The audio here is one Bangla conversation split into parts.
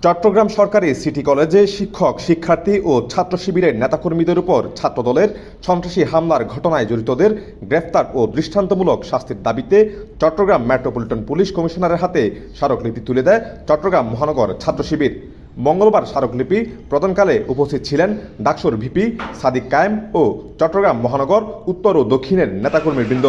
চট্টগ্রাম সরকারি সিটি কলেজে শিক্ষক, শিক্ষার্থী ও ছাত্র শিবিরের নেতাকর্মীদের উপর ছাত্রদলের সন্ত্রাসী হামলার ঘটনায় জড়িতদের গ্রেফতার ও দৃষ্টান্তমূলক শাস্তির দাবিতে চট্টগ্রাম মেট্রোপলিটন পুলিশ কমিশনারের হাতে স্মারকলিপি তুলে দেয় চট্টগ্রাম মহানগর ছাত্র শিবির। মঙ্গলবার স্মারকলিপি প্রদানকালে উপস্থিত ছিলেন ডাকসুর ভিপি সাদিক কায়েম ও চট্টগ্রাম মহানগর উত্তর ও দক্ষিণের নেতাকর্মীবৃন্দ।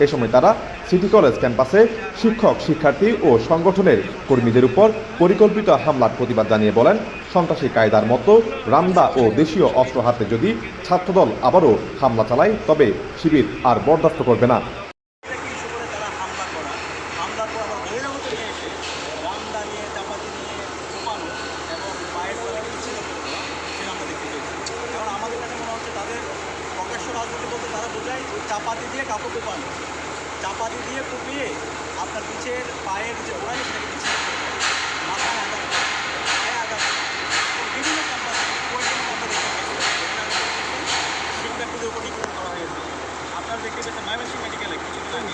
এ সময় তারা সিটি কলেজ ক্যাম্পাসে শিক্ষক, শিক্ষার্থী ও সংগঠনের কর্মীদের উপর পরিকল্পিত হামলার প্রতিবাদ জানিয়ে বলেন, সন্ত্রাসী কায়দার মতো রামদা ও দেশীয় অস্ত্র হাতে যদি ছাত্রদল আবারও হামলা চালায় তবে শিবির আর বরদাস্ত করবে না। চাপাতি দিয়ে কাপড় কোপানো, চাপাতি দিয়ে কুপিয়ে আপনার পিছের পায়ের যে ওরাই সেটাকে পিছিয়ে মাথায় আঘাত, পায়ে আঘাত, বিভিন্ন ক্যাম্পাসে শিক্ষার্থীদের উপর নিগ্রহ করা হয়েছে। আপনারা দেখতে পেয়েছেন ময়মনসিংহ মেডিকেলে কিছুদিন আগে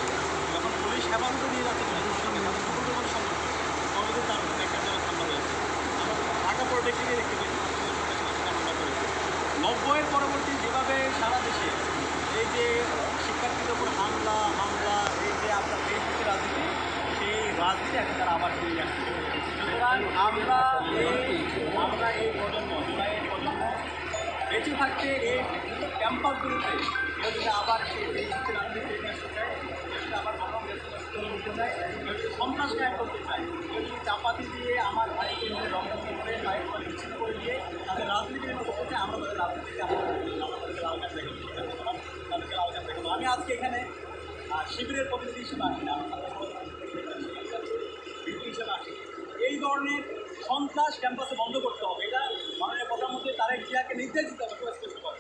যখন পুলিশ হেফাজতে নিয়ে যাচ্ছে তাদের সম্পর্ক তবে তার উপর একটা জায়গায় হামলা হয়েছে। আমরা ঢাকা পলিটেকনিকে দেখতে পেয়েছি হামলা করেছে। 90-এর পরবর্তী যেভাবে সারা দেশে এই যে শিক্ষার্থীদের উপর হামলা এই যে আপনার ফেসবুকের রাজনীতি, সেই রাজনীতি এখন তারা আবার ফিরে আসছে। সুতরাং আমরা এই প্রজন্ম, জুলাইয়ের প্রজন্ম বেঁচে থাকতে এই ক্যাম্পাসগুলোতে যদি আবার সেই ফেসবুকের রাজনীতি ফিরে আসতে চায়, যদি আবার করতে চায়, যদি সন্ত্রাস কায়েম করতে চায়, যদি চাপাতি দিয়ে আমার ভাইকে রক্ষা করে পায়ের পরে বিচ্ছিন্ন করে দিয়ে তাদের রাজনীতির মতো করতে চায়, আমরা তাদের রাজনীতিকে আমাদেরকে লাল কার্ড দেখাবো, তাদেরকে লাল কার্ড দেখাবো। আমি আজকে এখানে শিবিরের প্রতিনিধি হিসেবে আসি না, হিসেবে আসি। এই ধরনের সন্ত্রাস ক্যাম্পাসে বন্ধ করতে হবে, এটা মাননীয় প্রধানমন্ত্রী তারেক জিয়াকে নির্দেশ দিতে হবে স্পষ্ট করে।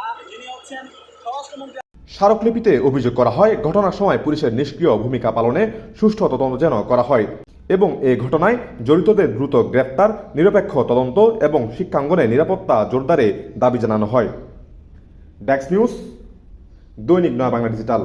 আর যিনি হচ্ছেন স্বরাষ্ট্রমন্ত্রী। স্মারকলিপিতে অভিযোগ করা হয়, ঘটনার সময় পুলিশের নিষ্ক্রিয় ভূমিকা পালনে সুষ্ঠু তদন্ত যেন করা হয় এবং এই ঘটনায় জড়িতদের দ্রুত গ্রেফতার, নিরপেক্ষ তদন্ত এবং শিক্ষাঙ্গনে নিরাপত্তা জোরদারে দাবি জানানো হয়। ডেস্ক নিউজ, দৈনিক নয়া বাংলা ডিজিটাল।